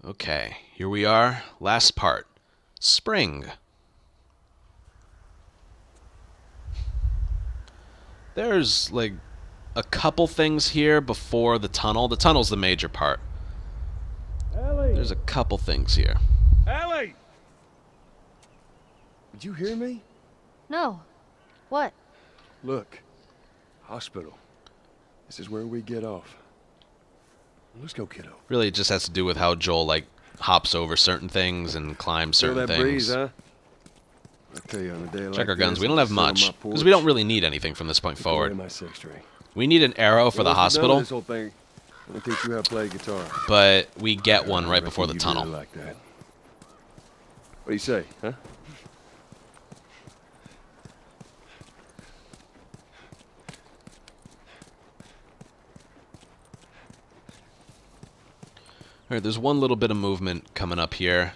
Okay, here we are. Last part. Spring. There's, like, a couple things here before the tunnel. The tunnel's the major part. Ellie! There's a couple things here. Ellie! Did you hear me? No. What? Look. Hospital. This is where we get off. Let's go, kiddo. Really, it just has to do with how Joel, like, hops over certain things and climbs Feel certain that things. breeze, huh? I tell you, on a day like Check our guns. this, We don't have sit on my much, because porch, we don't really need anything from this point look away forward. my six string. We need an arrow for the Once we're done with hospital, This whole thing, I'm gonna teach you how to play guitar. but we get one I right reckon before the you'd tunnel. really like that. What do you say, huh? Alright, there's one little bit of movement coming up here.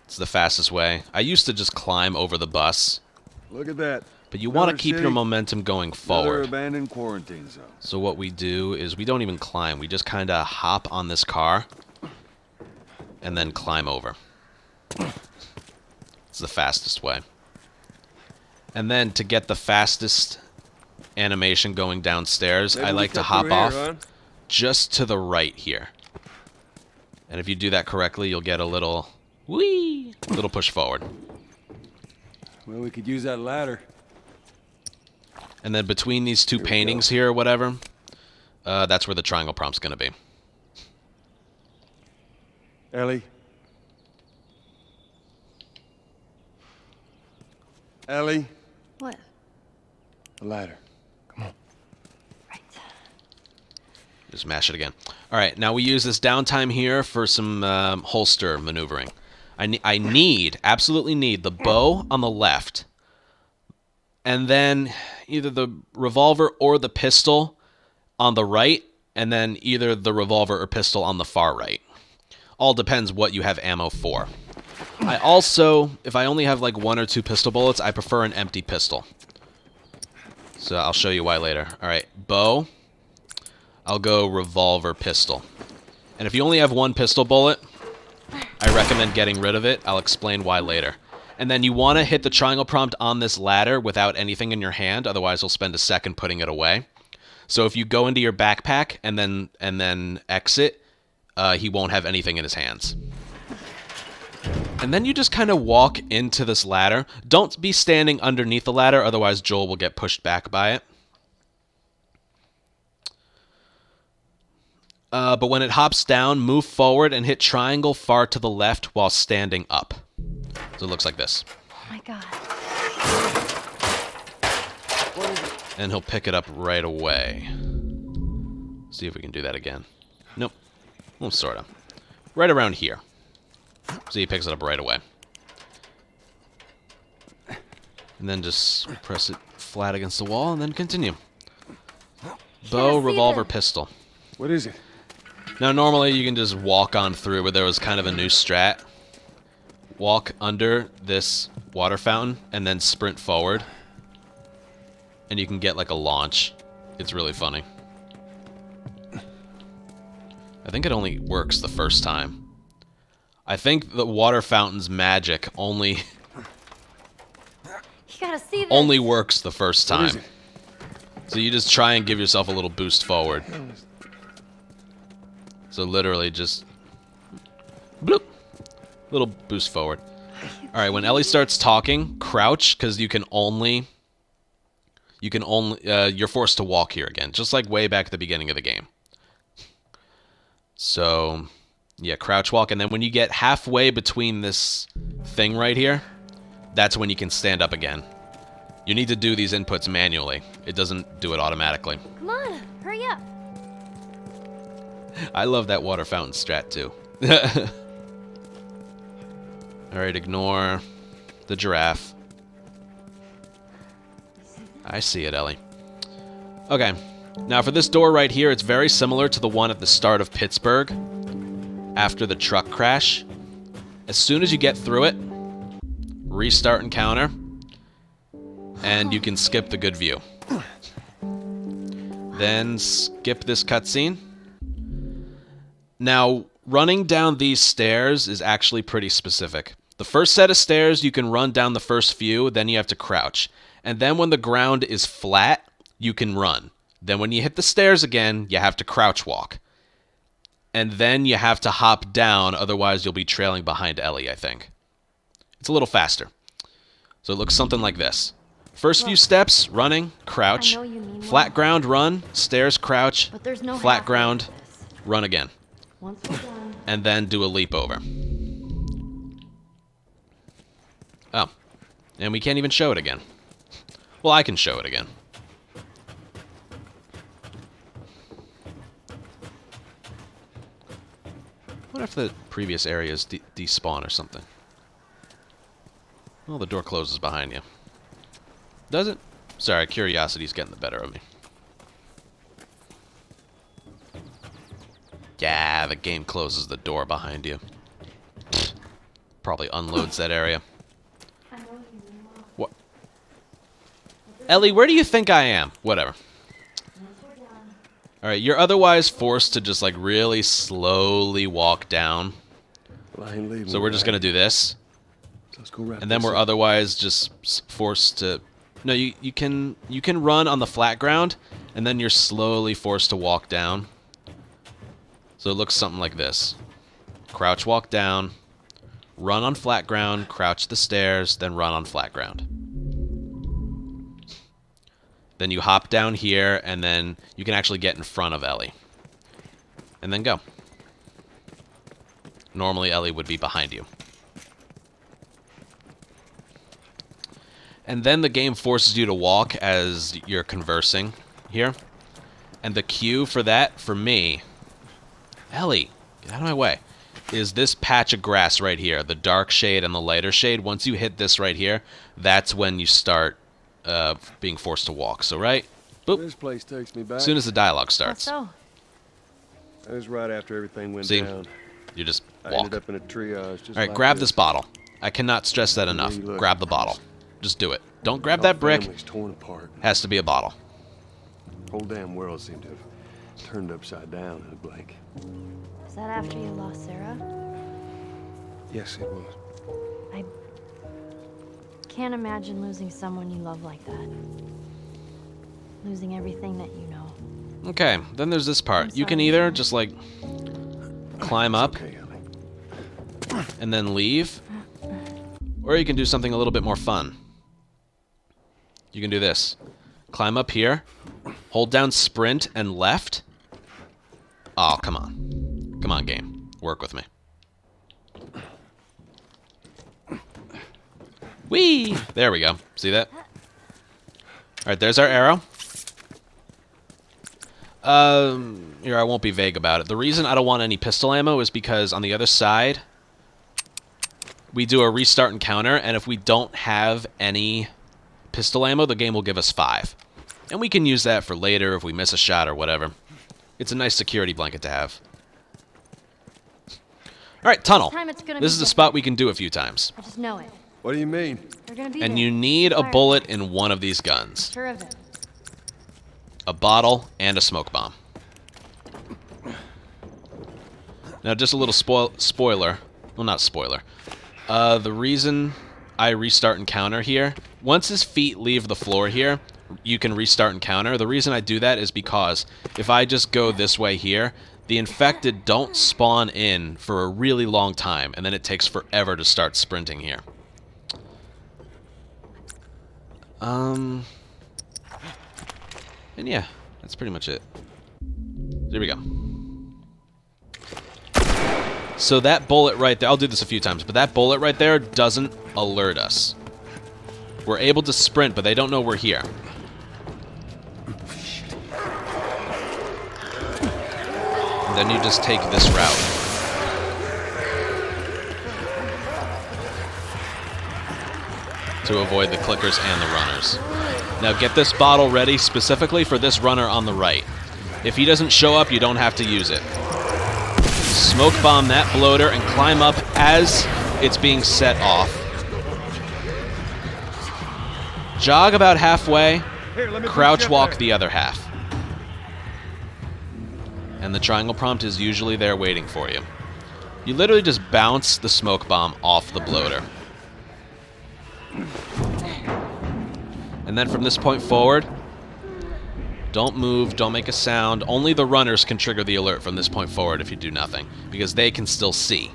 It's the fastest way. I used to just climb over the bus, Look at that. but you want to Another keep your city, momentum going Another forward. abandoned quarantine zone. So what we do is we don't even climb. We just kind of hop on this car and then climb over. It's the fastest way. And then to get the fastest animation going downstairs, Maybe I we like to cut hop through here, off huh? just to the right here. And if you do that correctly, you'll get a little whee, little push forward. Well, we could use that ladder. And then between these two Here we paintings go. here or whatever, that's where the triangle prompt's going to be. Ellie. Ellie. What? The ladder. Come on. Right. Just mash it again. All right, now we use this downtime here for some holster maneuvering. I absolutely need the bow on the left, and then either the revolver or the pistol on the right, and then either the revolver or pistol on the far right. All depends what you have ammo for. I also, if I only have like 1 or 2 pistol bullets, I prefer an empty pistol. So I'll show you why later. All right, bow. I'll go revolver pistol. And if you only have 1 pistol bullet, I recommend getting rid of it. I'll explain why later. And then you want to hit the triangle prompt on this ladder without anything in your hand, otherwise you'll spend a second putting it away. So if you go into your backpack and then exit, he won't have anything in his hands. And then you just kind of walk into this ladder. Don't be standing underneath the ladder, otherwise Joel will get pushed back by it. But when it hops down, move forward and hit triangle far to the left while standing up. So it looks like this. Oh my god. And he'll pick it up right away. See if we can do that again. Nope. Well, sort of. Right around here. See, he picks it up right away. And then just press it flat against the wall and then continue. Bow, see revolver, the- pistol. What is it? Now, normally you can just walk on through, but there was kind of a new strat. Walk under this water fountain and then sprint forward. And you can get like a launch. It's really funny. I think it only works the first time. I think the water fountain's magic only You gotta see this. only works the first What is time. it? So you just try and give yourself a little boost forward. So literally just bloop, little boost forward. All right, when Ellie starts talking, crouch because you're forced to walk here again, just like way back at the beginning of the game. So, yeah, crouch walk, and then when you get halfway between this thing right here, that's when you can stand up again. You need to do these inputs manually. It doesn't do it automatically. Come on, hurry up. I love that water fountain strat, too. Alright, ignore the giraffe. I see it, Ellie. Okay, now for this door right here, it's very similar to the one at the start of Pittsburgh, after the truck crash. As soon as you get through it, restart encounter, and you can skip the good view. Then skip this cutscene. Now, running down these stairs is actually pretty specific. The first set of stairs, you can run down the first few, then you have to crouch. And then when the ground is flat, you can run. Then when you hit the stairs again, you have to crouch walk. And then you have to hop down, otherwise you'll be trailing behind Ellie, I think. It's a little faster. So it looks something like this. First few steps, running, crouch. Flat ground, run. Stairs, crouch. But there's no flat halfway ground, to this. run again. Once we're done. And then do a leap over. Oh. And we can't even show it again. Well, I can show it again. I wonder if the previous areas despawn or something. Well, the door closes behind you. Does it? Sorry, curiosity's getting the better of me. Yeah, the game closes the door behind you. Probably unloads that area. What? Ellie, where do you think I am? Whatever. Alright, you're otherwise forced to just, like, really slowly walk down. Well, I ain't leaving. So we're just gonna do this. So let's go wrap And then this we're up. otherwise just forced to... No, you can run on the flat ground, and then you're slowly forced to walk down. So it looks something like this. Crouch, walk down, run on flat ground, crouch the stairs, then run on flat ground. Then you hop down here, and then you can actually get in front of Ellie. And then go. Normally, Ellie would be behind you. And then the game forces you to walk as you're conversing here. And the cue for that, for me... Ellie, get out of my way. Is this patch of grass right here, the dark shade and the lighter shade. Once you hit this right here, that's when you start being forced to walk. So right, boop, This place takes me back. as soon as the dialogue How starts. so? That was right after everything went See? down. You just I walk. ended up in a triage. Just All right, like grab this bottle. I cannot stress that enough. you look. Grab the bottle. Just do it. Don't grab Our that brick. family's torn apart. Has to be a bottle. Whole damn world seemed to have turned upside down in a blink. Is that after you lost Sarah? Yes, it was. I can't imagine losing someone you love like that. Losing everything that you know. Okay, then there's this part. I'm You can sorry. either just like climb up Okay, Ellie. and then leave, or you can do something a little bit more fun. You can do this. Climb up here, hold down sprint and left. Oh, come on. Come on, game. Work with me. Whee! There we go. See that? Alright, there's our arrow. Here, I won't be vague about it. The reason I don't want any pistol ammo is because on the other side, we do a restart encounter, and if we don't have any pistol ammo, the game will give us 5. And we can use that for later if we miss a shot or whatever. It's a nice security blanket to have. Alright, tunnel. This time it's gonna This be is a different. spot we can do a few times. I just know it. What do you mean? They're gonna be And there. you need a Fire. bullet in one of these guns. Sure of it. A bottle and a smoke bomb. Now, just a little spoiler. Well, not spoiler. The reason I restart encounter here, once his feet leave the floor here, you can restart encounter. The reason I do that is because if I just go this way here, the infected don't spawn in for a really long time, and then it takes forever to start sprinting here. And yeah, that's pretty much it. There we go. So that bullet right there, I'll do this a few times, but that bullet right there doesn't alert us. We're able to sprint, but they don't know we're here. And then you just take this route. To avoid the clickers and the runners. Now get this bottle ready specifically for this runner on the right. If he doesn't show up, you don't have to use it. Smoke bomb that bloater and climb up as it's being set off. Jog about halfway, crouch walk the other half. And the triangle prompt is usually there waiting for you. You literally just bounce the smoke bomb off the bloater. And then from this point forward, don't move, don't make a sound. Only the runners can trigger the alert from this point forward if you do nothing, because they can still see.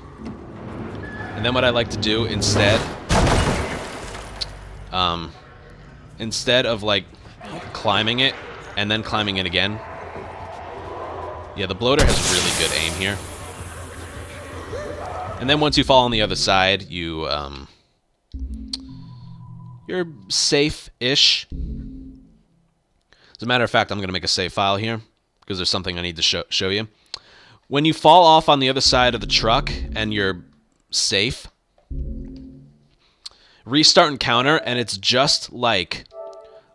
And then what I like to do instead, instead of like climbing it and then climbing it again, yeah, the bloater has really good aim here. And then once you fall on the other side, you're safe-ish. As a matter of fact, I'm going to make a save file here because there's something I need to show you. When you fall off on the other side of the truck and you're safe, restart encounter, and it's just like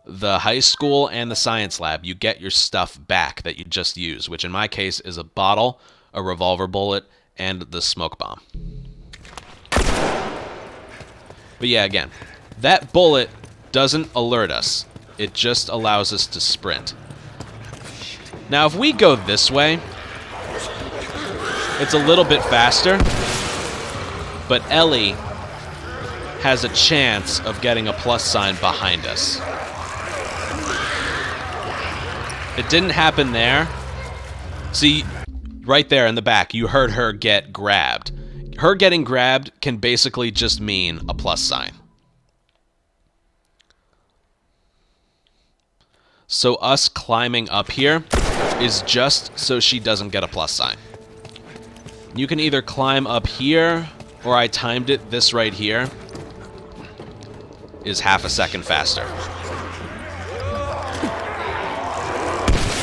the high school and the science lab. You get your stuff back that you just used, which in my case is a bottle, a revolver bullet, and the smoke bomb. But yeah, again, that bullet doesn't alert us. It just allows us to sprint. Now, if we go this way, it's a little bit faster, but Ellie has a chance of getting a plus sign behind us. It didn't happen there. See, right there in the back, you heard her get grabbed. Her getting grabbed can basically just mean a plus sign. So us climbing up here is just so she doesn't get a plus sign. You can either climb up here, or I timed it, this right here is half a second faster.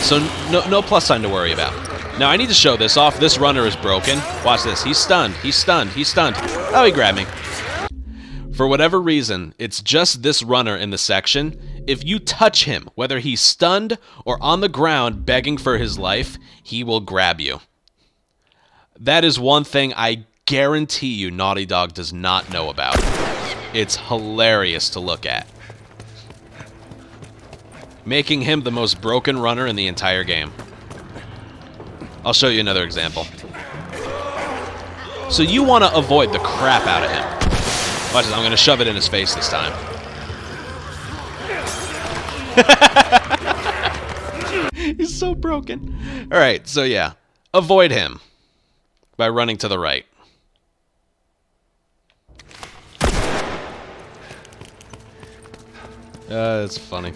So no plus sign to worry about. Now I need to show this off. This runner is broken. Watch this. He's stunned. He's stunned. He's stunned. Oh, he grabbed me. For whatever reason, it's just this runner in the section. If you touch him, whether he's stunned or on the ground begging for his life, he will grab you. That is one thing I guarantee you Naughty Dog does not know about. It's hilarious to look at. Making him the most broken runner in the entire game. I'll show you another example. So you want to avoid the crap out of him. Watch this, I'm going to shove it in his face this time. He's so broken. Alright, so yeah. Avoid him by running to the right. That's funny.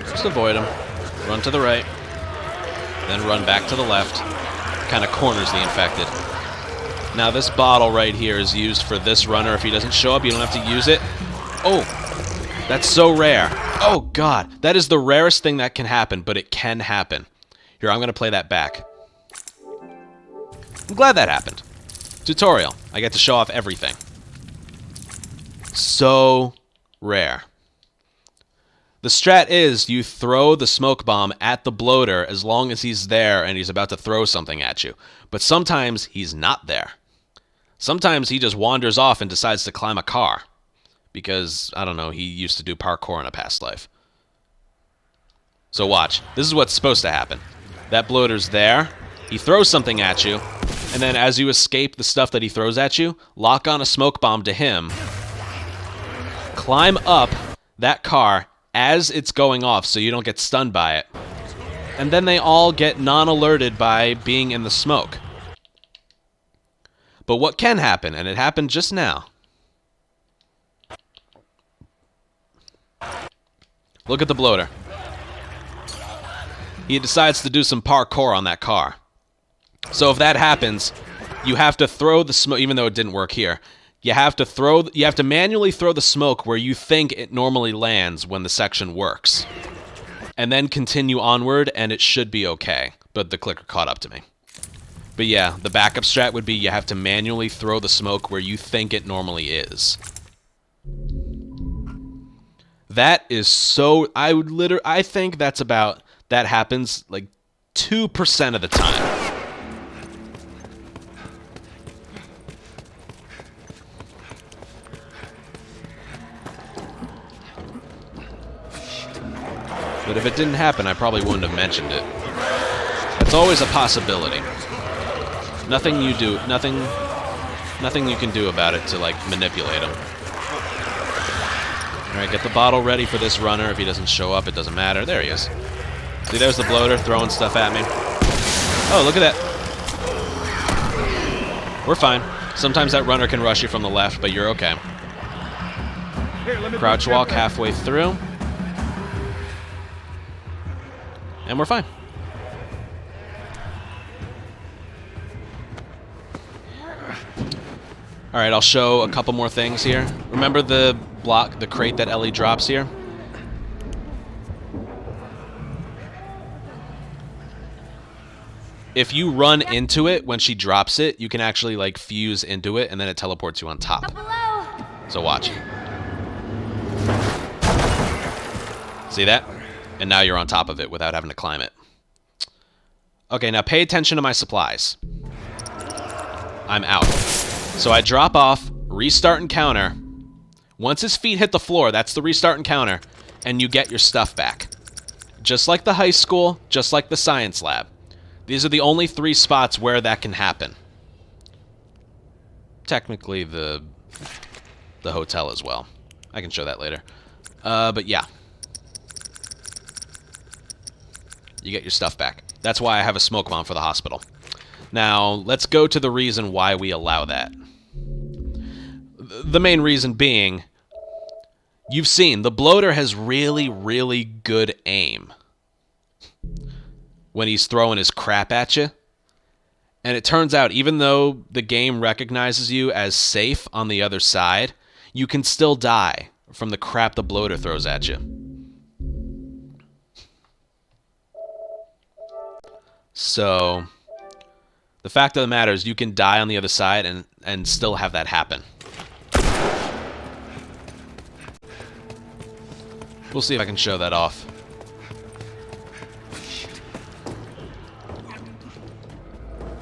Just avoid him. Run to the right. Then run back to the left. Kind of corners the infected. Now this bottle right here is used for this runner. If he doesn't show up, you don't have to use it. Oh, that's so rare. Oh god, that is the rarest thing that can happen, but it can happen. Here, I'm going to play that back. I'm glad that happened. Tutorial. I get to show off everything. So rare. The strat is you throw the smoke bomb at the bloater as long as he's there and he's about to throw something at you. But sometimes he's not there. Sometimes he just wanders off and decides to climb a car. Because, I don't know, he used to do parkour in a past life. So watch. This is what's supposed to happen. That bloater's there. He throws something at you. And then as you escape the stuff that he throws at you, lock on a smoke bomb to him. Climb up that car as it's going off so you don't get stunned by it. And then they all get non-alerted by being in the smoke. But what can happen, and it happened just now. Look at the bloater. He decides to do some parkour on that car. So if that happens, you have to throw the smoke, even though it didn't work here. You have to manually throw the smoke where you think it normally lands when the section works. And then continue onward, and it should be okay. But the clicker caught up to me. But yeah, the backup strat would be you have to manually throw the smoke where you think it normally is. That is so... I think that's about... That happens like 2% of the time. But if it didn't happen, I probably wouldn't have mentioned it. It's always a possibility. Nothing you can do about it to, like, manipulate him. Alright, get the bottle ready for this runner. If he doesn't show up, it doesn't matter. There he is. See, there's the bloater throwing stuff at me. Oh, look at that. We're fine. Sometimes that runner can rush you from the left, but you're okay. Crouch walk halfway through. And we're fine. Alright, I'll show a couple more things here. Remember the crate that Ellie drops here? If you run into it when she drops it, you can actually, like, fuse into it, and then it teleports you on top. So watch. See that? And now you're on top of it without having to climb it. Okay, now pay attention to my supplies. I'm out. So I drop off, restart encounter. Once his feet hit the floor, that's the restart encounter, and you get your stuff back. Just like the high school, just like the science lab. These are the only 3 spots where that can happen. Technically, the hotel as well. I can show that later. But yeah. You get your stuff back. That's why I have a smoke bomb for the hospital. Now, let's go to the reason why we allow that. The main reason being, you've seen, the bloater has really, really good aim when he's throwing his crap at you. And it turns out, even though the game recognizes you as safe on the other side, you can still die from the crap the bloater throws at you. So, the fact of the matter is you can die on the other side and still have that happen. We'll see if I can show that off.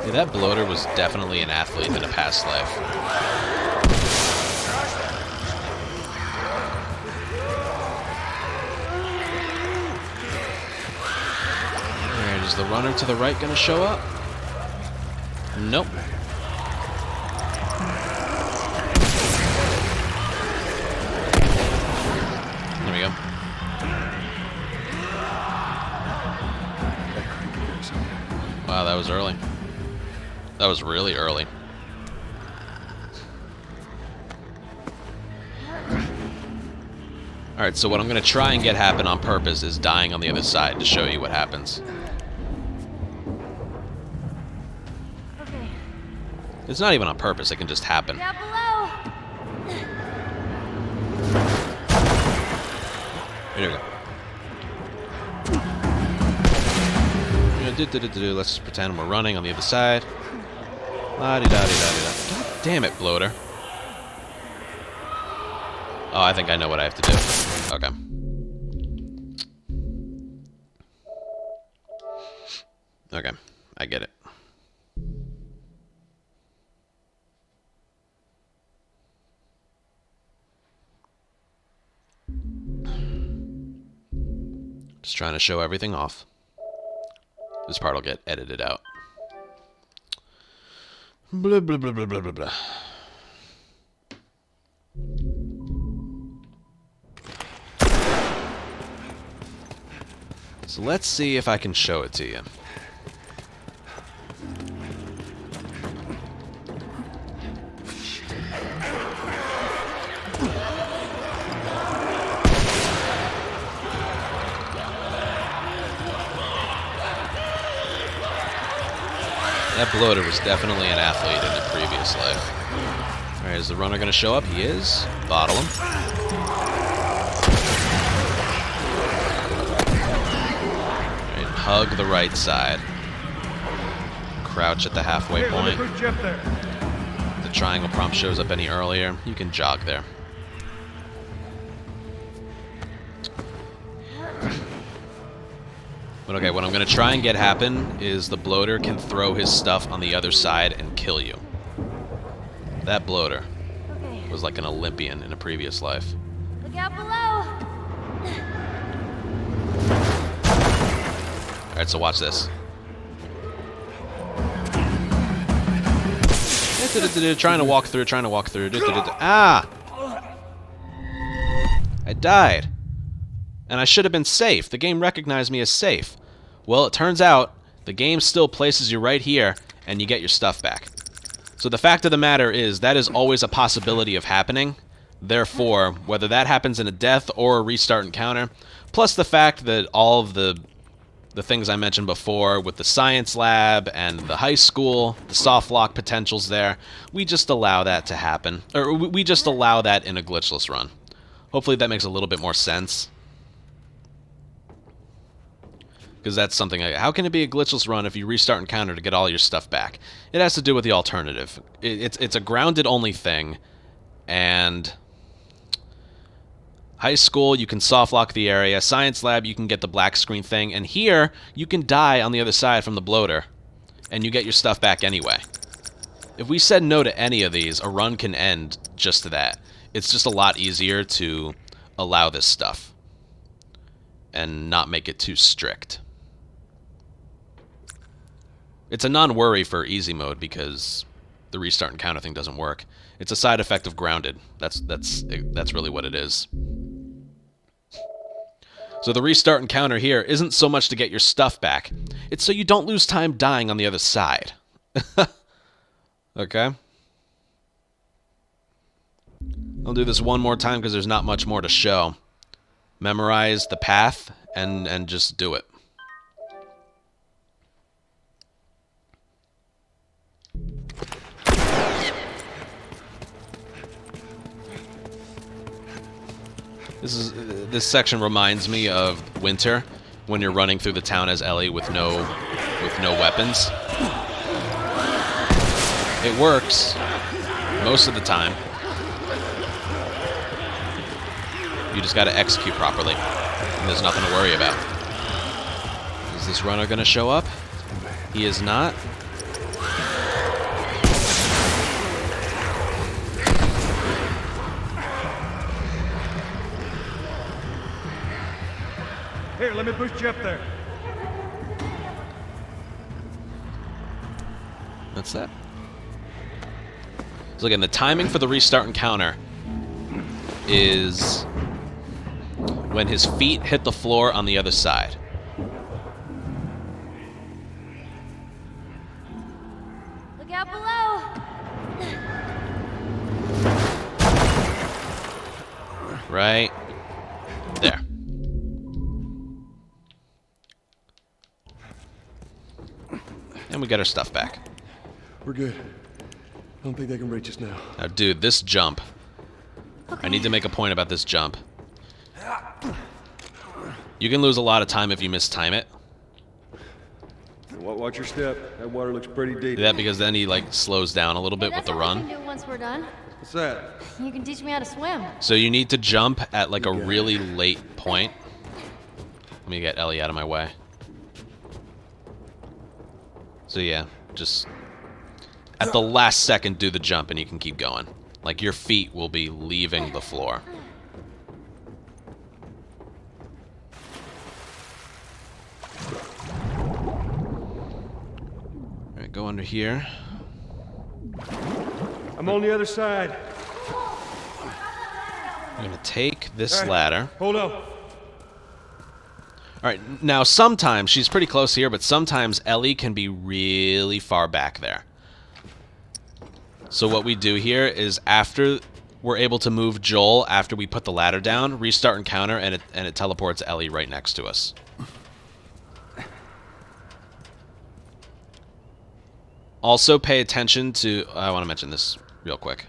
Yeah, that bloater was definitely an athlete in a past life. Alright, is the runner to the right gonna show up? Nope. There we go. Wow, that was early. That was really early. Alright, so what I'm going to try and get happen on purpose is dying on the other side to show you what happens. Okay. It's not even on purpose, it can just happen. Down below. Here we go. Let's just pretend we're running on the other side. La-di-da-di-da-di-da. God damn it, bloater. Oh, I think I know what I have to do. Okay. Okay, I get it. Just trying to show everything off. This part will get edited out. Blah, blah, blah, blah, blah, blah, blah. So let's see if I can show it to you. That bloater was definitely an athlete in a previous life. Alright, is the runner going to show up? He is. Bottle him. Alright, hug the right side. Crouch at the halfway point. If the triangle prompt shows up any earlier, you can jog there. But okay, what I'm going to try and get happen is the bloater can throw his stuff on the other side and kill you. That bloater was like an Olympian in a previous life. Look out below. Alright, so watch this. Trying to walk through. Ah! I died. And I should have been safe. The game recognized me as safe. Well, it turns out the game still places you right here, and you get your stuff back. So the fact of the matter is, that is always a possibility of happening. Therefore, whether that happens in a death or a restart encounter, plus the fact that all of the things I mentioned before with the science lab and the high school, the soft lock potentials there, we just allow that to happen. Or we just allow that in a glitchless run. Hopefully that makes a little bit more sense. Because that's something how can it be a glitchless run if you restart encounter to get all your stuff back? It has to do with the alternative. It's a grounded only thing, and high school, you can soft lock the area. Science lab, you can get the black screen thing. And here, you can die on the other side from the bloater, and you get your stuff back anyway. If we said no to any of these, a run can end just to that. It's just a lot easier to allow this stuff and not make it too strict. It's a non-worry for easy mode because the restart encounter thing doesn't work. It's a side effect of grounded. That's really what it is. So the restart encounter here isn't so much to get your stuff back. It's so you don't lose time dying on the other side. Okay? I'll do this one more time because there's not much more to show. Memorize the path and just do it. This section reminds me of winter when you're running through the town as Ellie with no weapons. It works most of the time. You just got to execute properly, and there's nothing to worry about. Is this runner going to show up? He is not. Here, let me push you up there. That's that. So again, the timing for the restart encounter is when his feet hit the floor on the other side. Look out below! Right there. And we get our stuff back. We're good. I don't think they can reach us now. Now, dude, this jump. Okay. I need to make a point about this jump. You can lose a lot of time if you mistime it. Watch your step. That water looks pretty deep. Do that because then he like slows down a little bit with the We run. can do it once we're done. What's that? You can teach me how to swim. So you need to jump at like a really late point. Let me get Ellie out of my way. So yeah, just at the last second do the jump and you can keep going. Like your feet will be leaving the floor. Alright, go under here. I'm on the other side. I'm gonna take this All right, ladder. Hold on. Alright, now sometimes, she's pretty close here, but sometimes Ellie can be really far back there. So what we do here is after we're able to move Joel, after we put the ladder down, restart encounter, and it teleports Ellie right next to us. Also pay attention to... I want to mention this real quick.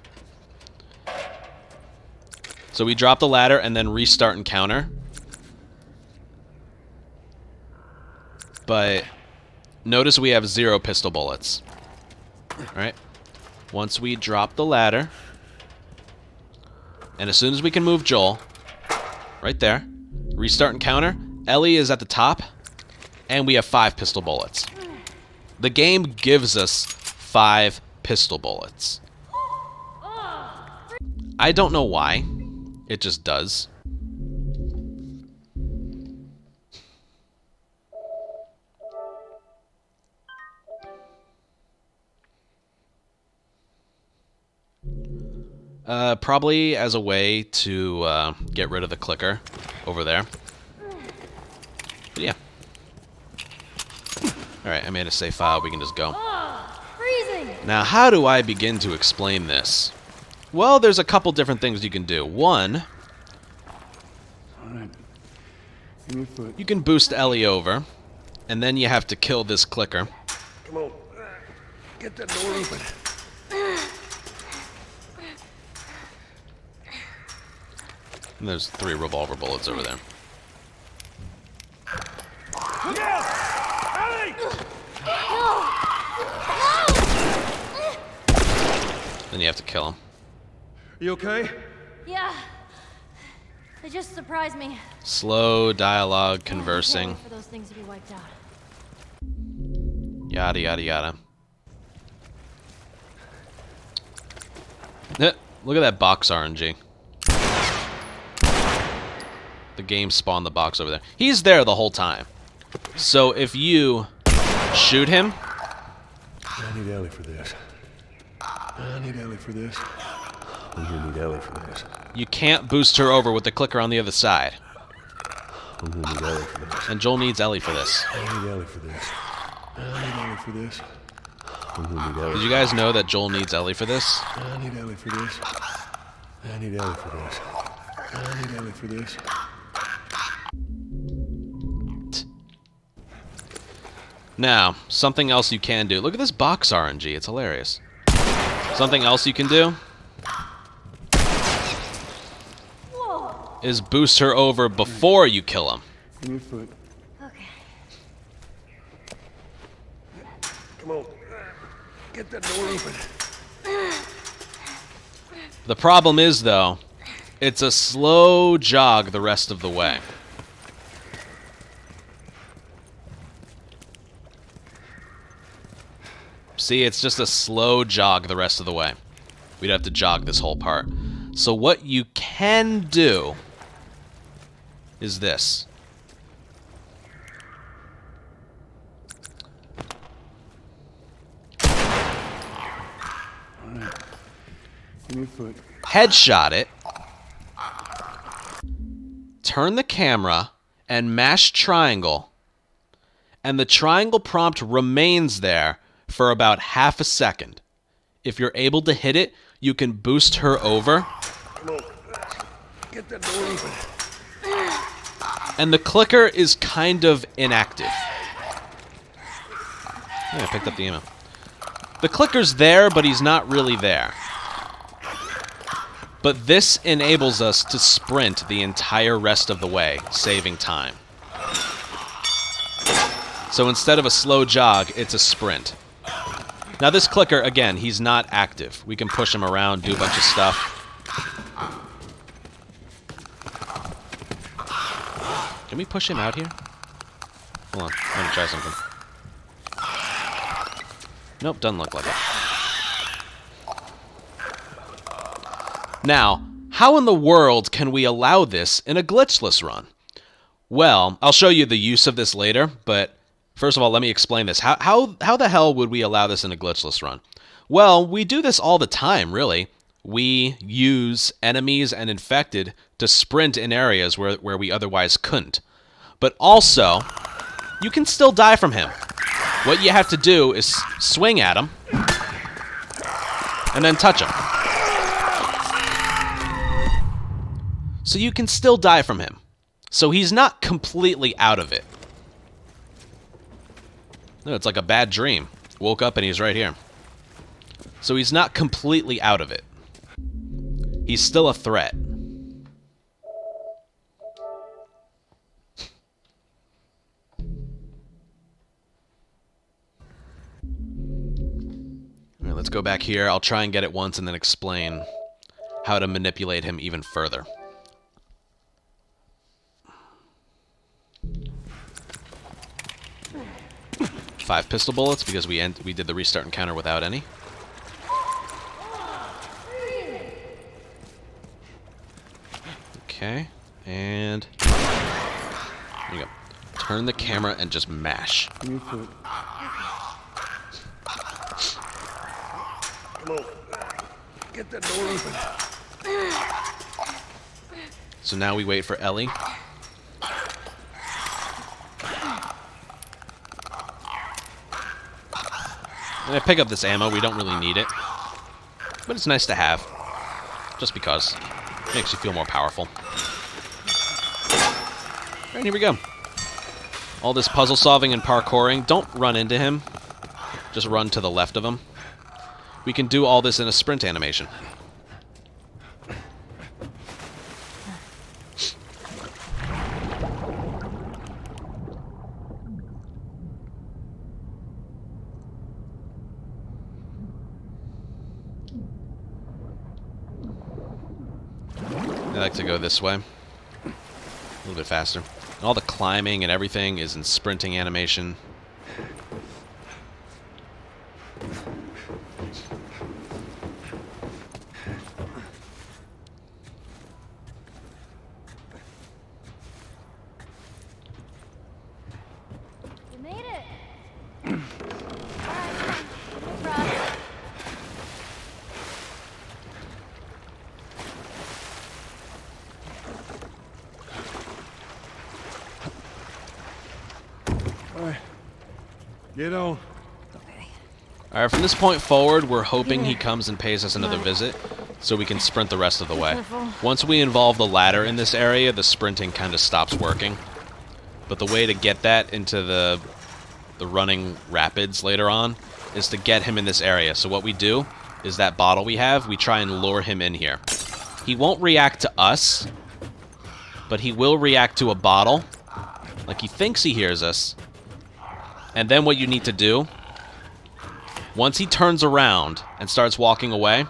So we drop the ladder and then restart encounter. But notice we have 0 pistol bullets. Alright. Once we drop the ladder, and as soon as we can move Joel, right there, restart encounter, Ellie is at the top, and we have 5 pistol bullets. The game gives us 5 pistol bullets. I don't know why. It just does. Probably as a way to get rid of the clicker over there. But yeah. Alright, I made a save file. We can just go. Freezing! Now, how do I begin to explain this? Well, there's a couple different things you can do. One, Alright. Give me a foot. you can boost Ellie over, and then you have to kill this clicker. Come on. Get that door open. And there's 3 revolver bullets over there. Look out! Ellie! Then you have to kill him. You okay? Yeah. They just surprised me. Slow dialogue, I can't conversing, wait for those things to be wiped out. yada yada yada. Look at that box RNG. The game spawned the box over there. He's there the whole time. So if you shoot him, I need Ellie for this. I need Ellie for this. I need Ellie for this. you can't boost her over with the clicker on the other side. I need Ellie for this. And Joel needs Ellie for this. I need Ellie for this. I need Ellie for this. I need Ellie. Did you guys know that Joel needs Ellie for this? I need Ellie for this. I need Ellie for this. I need Ellie for this. Now, something else you can do. Look at this box RNG. It's hilarious. Something else you can do Whoa! is boost her over before you kill him. Give me a foot. Okay. Come on. Get that door open. The problem is, though, it's a slow jog the rest of the way. See, it's just a slow jog the rest of the way. We'd have to jog this whole part. So what you can do is this. Alright. Give me a foot. Headshot it. Turn the camera and mash triangle. And the triangle prompt remains there for about half a second. If you're able to hit it, you can boost her over. Come on. Get that door open. And the clicker is kind of inactive. Yeah, I picked up the ammo. The clicker's there, but he's not really there. But this enables us to sprint the entire rest of the way, saving time. So instead of a slow jog, it's a sprint. Now this clicker, again, he's not active. We can push him around, do a bunch of stuff. Can we push him out here? Hold on, I'm gonna try something. Nope, doesn't look like it. Now, how in the world can we allow this in a glitchless run? Well, I'll show you the use of this later, but first of all, let me explain this. How the hell would we allow this in a glitchless run? Well, we do this all the time, really. We use enemies and infected to sprint in areas where we otherwise couldn't. But also, you can still die from him. What you have to do is swing at him and then touch him. So you can still die from him. So he's not completely out of it. No, it's like a bad dream. Woke up and he's right here. So he's not completely out of it. He's still a threat. Alright, let's go back here. I'll try and get it once and then explain how to manipulate him even further. Five pistol bullets because we did the restart encounter without any. Okay, and there you go. Turn the camera and just mash. Give me a foot. Come on. Get the door open. So now we wait for Ellie. And I pick up this ammo. We don't really need it. But it's nice to have. Just because. It makes you feel more powerful. And here we go. All this puzzle solving and parkouring. Don't run into him. Just run to the left of him. We can do all this in a sprint animation. I like to go this way. A little bit faster. And all the climbing and everything is in sprinting animation. You made it. All right, no problem. All right. Get on. Alright, from this point forward, we're hoping he comes and pays us another visit, so we can sprint the rest of the way. Once we involve the ladder in this area, the sprinting kind of stops working. But the way to get that into the running rapids later on is to get him in this area. So what we do is that bottle we have, we try and lure him in here. He won't react to us, but he will react to a bottle. Like he thinks he hears us. And then what you need to do, once he turns around and starts walking away,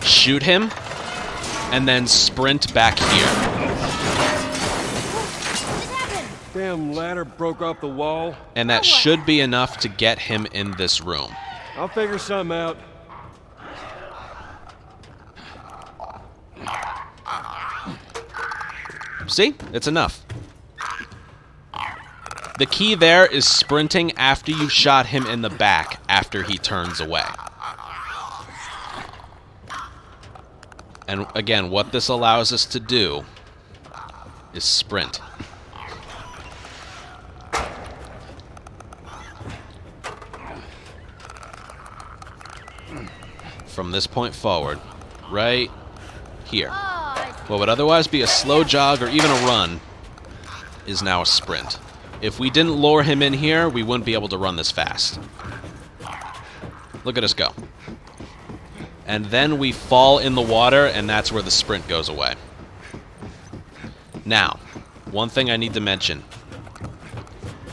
shoot him, and then sprint back here. Damn ladder broke off the wall. And that should be enough to get him in this room. I'll figure something out. See? It's enough. The key there is sprinting after you've shot him in the back after he turns away. And again, what this allows us to do is sprint. From this point forward, right here. What would otherwise be a slow jog or even a run is now a sprint. If we didn't lure him in here, we wouldn't be able to run this fast. Look at us go. And then we fall in the water, and that's where the sprint goes away. Now, one thing I need to mention.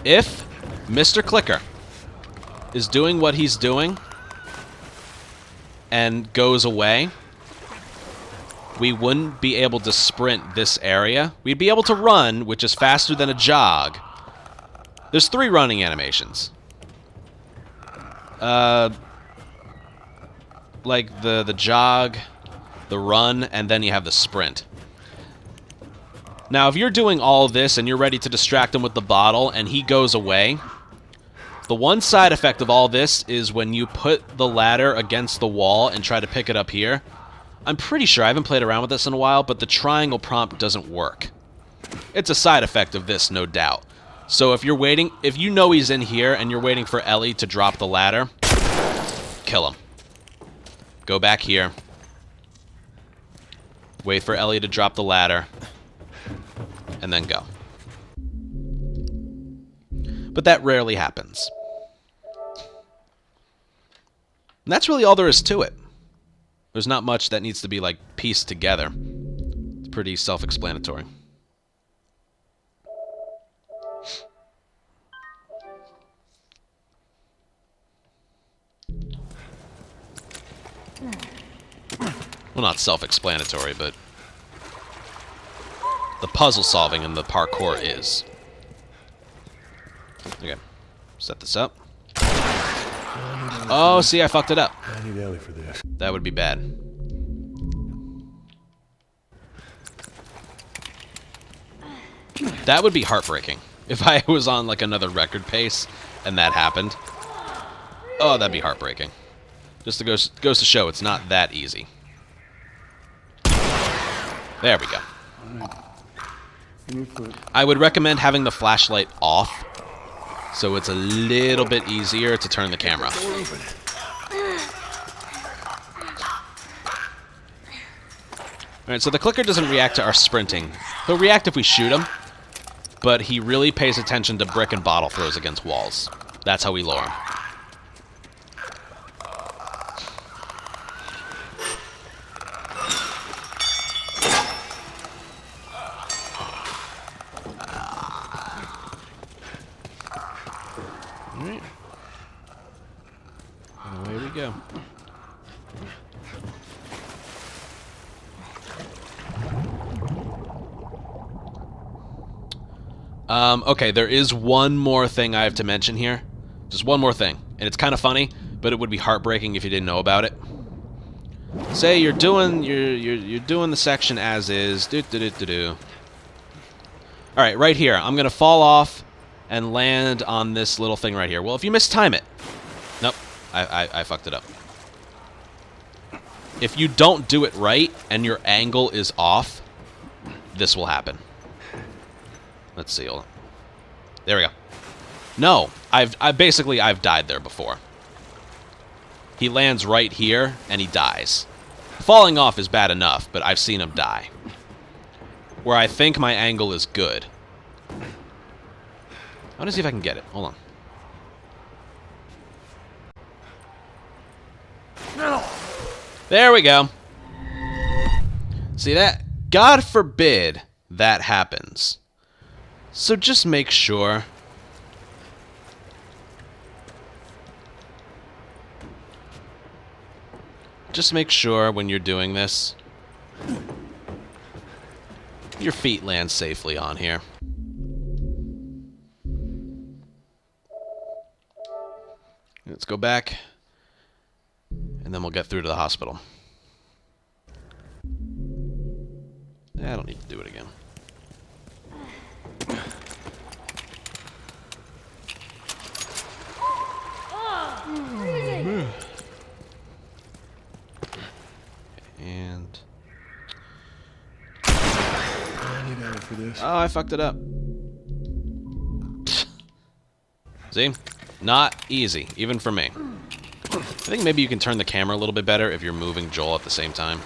If Mr. Clicker is doing what he's doing and goes away, we wouldn't be able to sprint this area. We'd be able to run, which is faster than a jog. There's 3 running animations. Like the jog, the run, and then you have the sprint. Now, if you're doing all this and you're ready to distract him with the bottle and he goes away, the one side effect of all this is when you put the ladder against the wall and try to pick it up here, I'm pretty sure, I haven't played around with this in a while, but the triangle prompt doesn't work. It's a side effect of this, no doubt. So if you're waiting, if you know he's in here and you're waiting for Ellie to drop the ladder, kill him. Go back here. Wait for Ellie to drop the ladder. And then go. But that rarely happens. And that's really all there is to it. There's not much that needs to be, like, pieced together. It's pretty self-explanatory. Well, not self-explanatory, but the puzzle solving and the parkour is. Okay, set this up. Oh, see, I fucked it up. I need Ellie for this. That would be bad. That would be heartbreaking. If I was on, like, another record pace and that happened. Oh, that'd be heartbreaking. Just goes to show it's not that easy. There we go. I would recommend having the flashlight off, so it's a little bit easier to turn the camera. Alright, so the clicker doesn't react to our sprinting. He'll react if we shoot him, but he really pays attention to brick and bottle throws against walls. That's how we lure him. Alright. And away we go. Okay, there is one more thing I have to mention here. Just one more thing. And it's kind of funny, but it would be heartbreaking if you didn't know about it. Say you're doing the section as is. Alright, right here. I'm gonna fall off and land on this little thing right here. Well, if you mistime it... Nope. I fucked it up. If you don't do it right and your angle is off, this will happen. Let's see. Hold on. There we go. No, I've died there before. He lands right here and he dies. Falling off is bad enough, but I've seen him die. Where I think my angle is good. I want to see if I can get it. Hold on. No. There we go. See that? God forbid that happens. So just make sure. Just make sure when you're doing this, your feet land safely on here. Let's go back, and then we'll get through to the hospital. I don't need to do it again. And oh, I fucked it up. See? Not easy, even for me. I think maybe you can turn the camera a little bit better if you're moving Joel at the same time.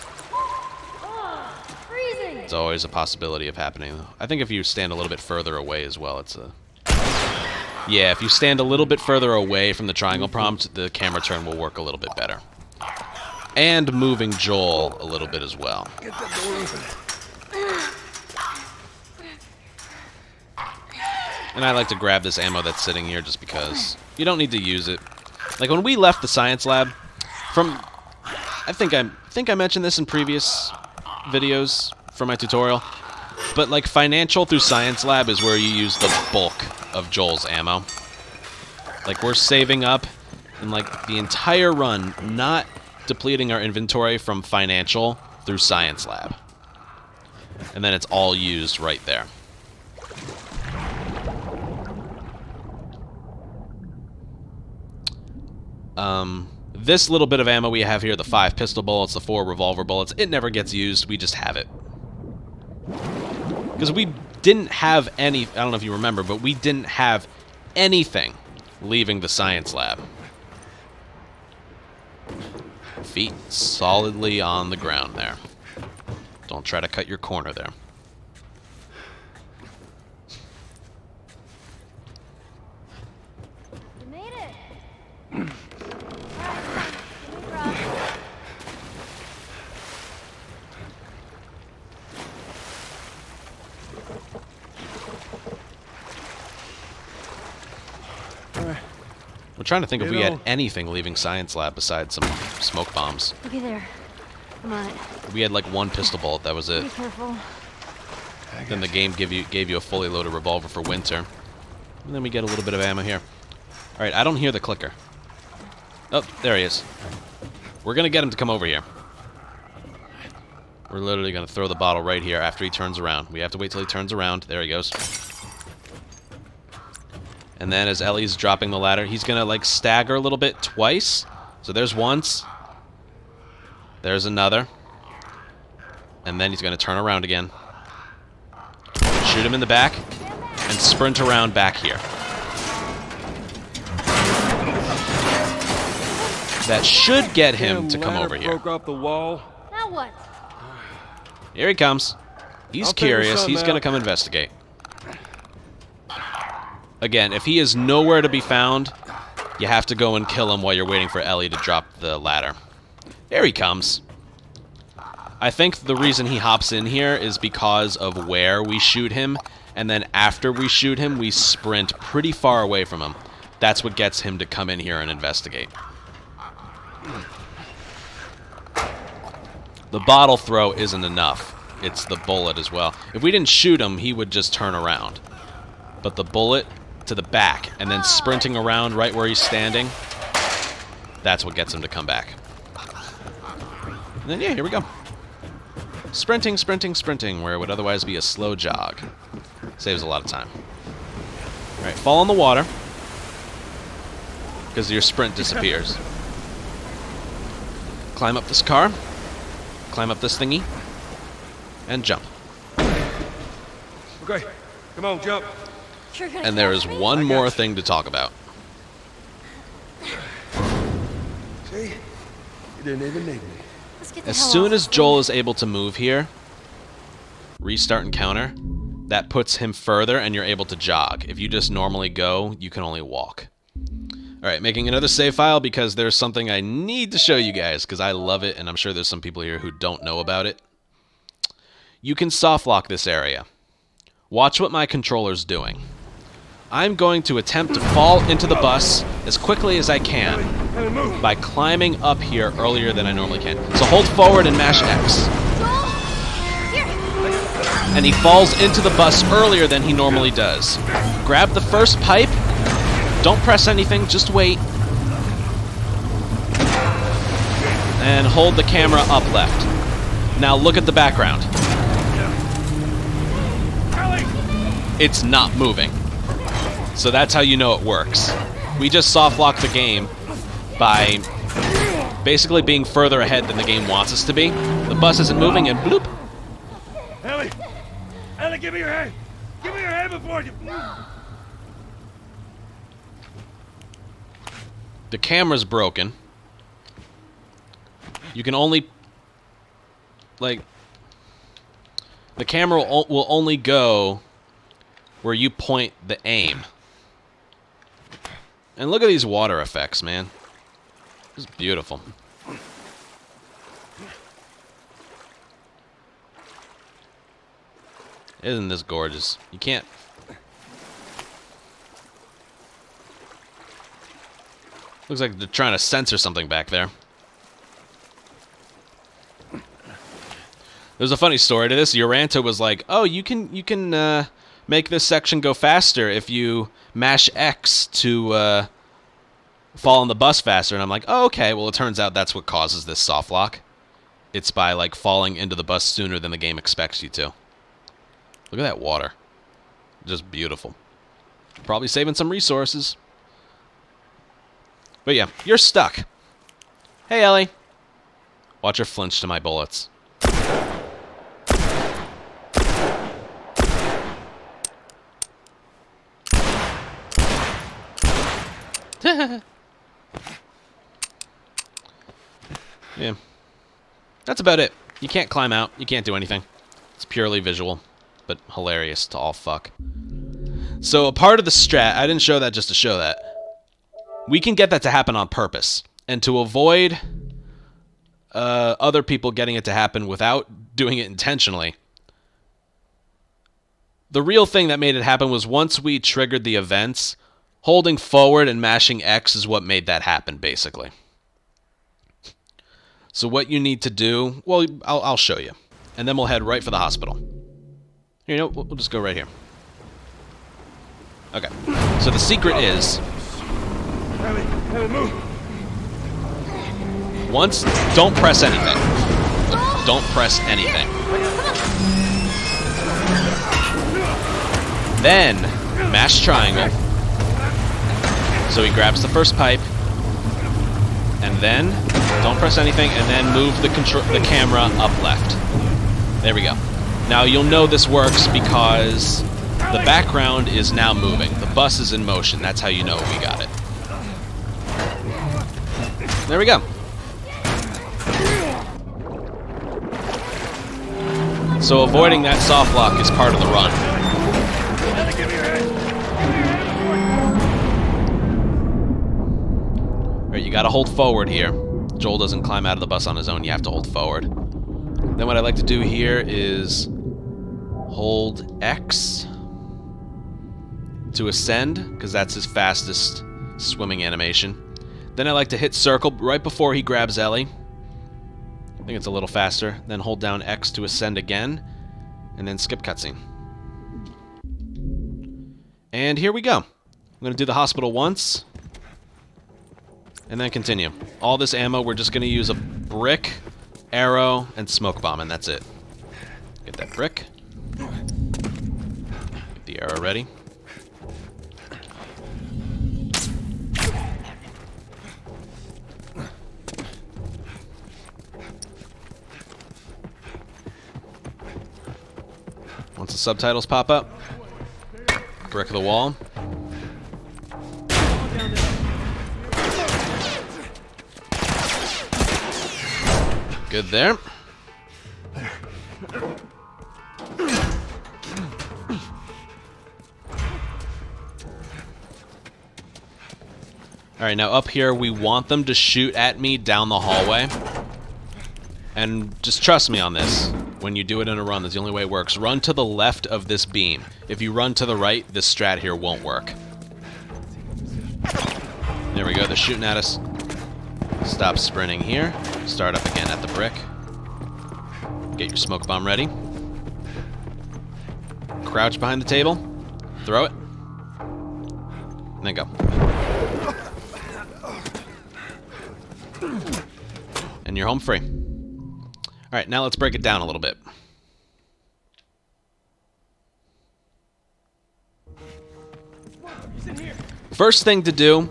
It's always a possibility of happening, though. I think if you stand a little bit further away as well, it's a... Yeah, if you stand a little bit further away from the triangle prompt, the camera turn will work a little bit better. And moving Joel a little bit as well. Get that door open. And I like to grab this ammo that's sitting here just because you don't need to use it. Like when we left the science lab, I think I mentioned this in previous videos for my tutorial, but like financial through science lab is where you use the bulk of Joel's ammo. Like we're saving up and like the entire run, not depleting our inventory from financial through science lab. And then it's all used right there. This little bit of ammo we have here, the 5 pistol bullets, the 4 revolver bullets, it never gets used, we just have it. Because we didn't have any, I don't know if you remember, but we didn't have anything leaving the science lab. Feet solidly on the ground there. Don't try to cut your corner there. You made it. We're trying to think if we had anything leaving science lab besides some smoke bombs. Looky there. Come on. We had like 1 pistol bullet, that was it. Be careful. Then the game gave you a fully loaded revolver for winter. And then we get a little bit of ammo here. Alright, I don't hear the clicker. Oh, there he is. We're gonna get him to come over here. We're literally gonna throw the bottle right here after he turns around. We have to wait till he turns around. There he goes. And then as Ellie's dropping the ladder, he's going to, like, stagger a little bit twice. So there's once. There's another. And then he's going to turn around again. Shoot him in the back. And sprint around back here. That should get him to come over here. Broke off the wall. Now what? Here he comes. He's I'll figure curious. something He's going to out. come investigate. Again, if he is nowhere to be found, you have to go and kill him while you're waiting for Ellie to drop the ladder. There he comes. I think the reason he hops in here is because of where we shoot him, and then after we shoot him, we sprint pretty far away from him. That's what gets him to come in here and investigate. The bottle throw isn't enough. It's the bullet as well. If we didn't shoot him, he would just turn around. But the bullet to the back, and then sprinting around right where he's standing, that's what gets him to come back. And then, yeah, here we go. Sprinting, sprinting, sprinting, where it would otherwise be a slow jog. Saves a lot of time. Alright, fall in the water, because your sprint disappears. Climb up this car, climb up this thingy, and jump. Okay, come on, jump. You're gonna And there catch is me? one more thing to talk about. See? You didn't even need me. Let's get the As hell soon off. as Joel is able to move here, restart encounter, that puts him further and you're able to jog. If you just normally go, you can only walk. Alright, making another save file because there's something I need to show you guys because I love it and I'm sure there's some people here who don't know about it. You can soft lock this area. Watch what my controller's doing. I'm going to attempt to fall into the bus as quickly as I can by climbing up here earlier than I normally can. So hold forward and mash X. Joel! Here! And he falls into the bus earlier than he normally does. Grab the first pipe. Don't press anything, just wait. And hold the camera up left. Now look at the background. It's not moving. So that's how you know it works. We just soft lock the game by basically being further ahead than the game wants us to be. The bus isn't moving and bloop. Ellie! Ellie, give me your hand! Give me your hand before you... The camera's broken. You can only... Like... The camera will only go where you point the aim. And look at these water effects, man. This is beautiful. Isn't this gorgeous? You can't... Looks like they're trying to censor something back there. There's a funny story to this. Uranta was like, "Oh, you can make this section go faster if you mash X to fall on the bus faster." And I'm like, "Oh, okay." Well, it turns out that's what causes this soft lock. It's by like falling into the bus sooner than the game expects you to. Look at that water. Just beautiful. Probably saving some resources. But yeah, you're stuck. Hey, Ellie. Watch her flinch to my bullets. Yeah. That's about it. You can't climb out. You can't do anything. It's purely visual, but hilarious to all fuck. So a part of the strat, I didn't show that just to show that. We can get that to happen on purpose. And to avoid other people getting it to happen without doing it intentionally, the real thing that made it happen was once we triggered the events, holding forward and mashing X is what made that happen, basically. So what you need to do, well, I'll show you. And then we'll head right for the hospital. Here, you know, we'll just go right here. Okay. So the secret is... Ellie, move! Once, don't press anything. Don't press anything. Then, mash triangle. So he grabs the first pipe, and then don't press anything, and then move the camera up left. There we go. Now you'll know this works because the background is now moving. The bus is in motion. That's how you know we got it. There we go. So avoiding that soft lock is part of the run. Alright, you gotta hold forward here. Joel doesn't climb out of the bus on his own, you have to hold forward. Then what I like to do here is hold X to ascend, because that's his fastest swimming animation. Then I like to hit circle right before he grabs Ellie. I think it's a little faster. Then hold down X to ascend again, and then skip cutscene. And here we go. I'm going to do the hospital once, and then continue. All this ammo, we're just going to use a brick, arrow, and smoke bomb, and that's it. Get that brick. Get the arrow ready. Once the subtitles pop up, brick of the wall. Good there. Alright, now up here we want them to shoot at me down the hallway. And just trust me on this. When you do it in a run, that's the only way it works. Run to the left of this beam. If you run to the right, this strat here won't work. There we go, they're shooting at us. Stop sprinting here. Start up again at the brick. Get your smoke bomb ready. Crouch behind the table. Throw it. And then go. And you're home free. Alright, now let's break it down a little bit. First thing to do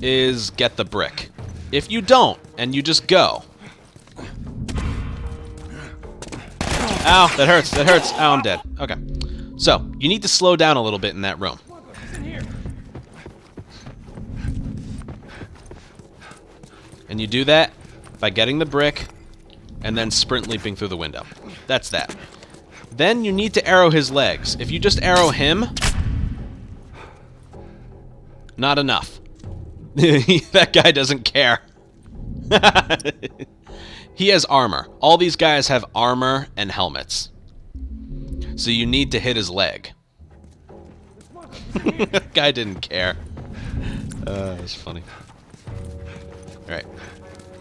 is get the brick. If you don't, and you just go... Ow, that hurts, that hurts. Ow, I'm dead. Okay. So, you need to slow down a little bit in that room. And you do that by getting the brick and then sprint leaping through the window. That's that. Then you need to arrow his legs. If you just arrow him, not enough. That guy doesn't care. He has armor. All these guys have armor and helmets. So you need to hit his leg. That guy didn't care. That's funny. Alright.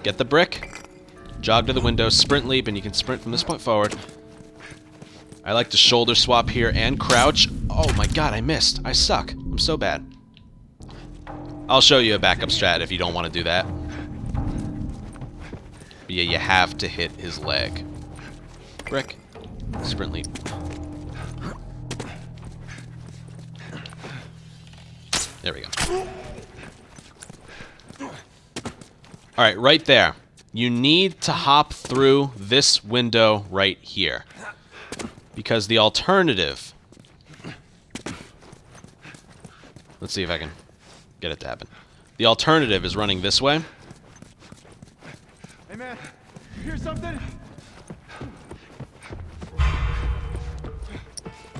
Get the brick. Jog to the window, sprint leap, and you can sprint from this point forward. I like to shoulder swap here and crouch. Oh my god, I missed. I suck. I'm so bad. I'll show you a backup strat if you don't want to do that. But yeah, you have to hit his leg. Brick. Sprint leap. There we go. Alright, right there. You need to hop through this window right here. Because the alternative... Let's see if I can get it to happen. The alternative is running this way. Hey man, you hear something?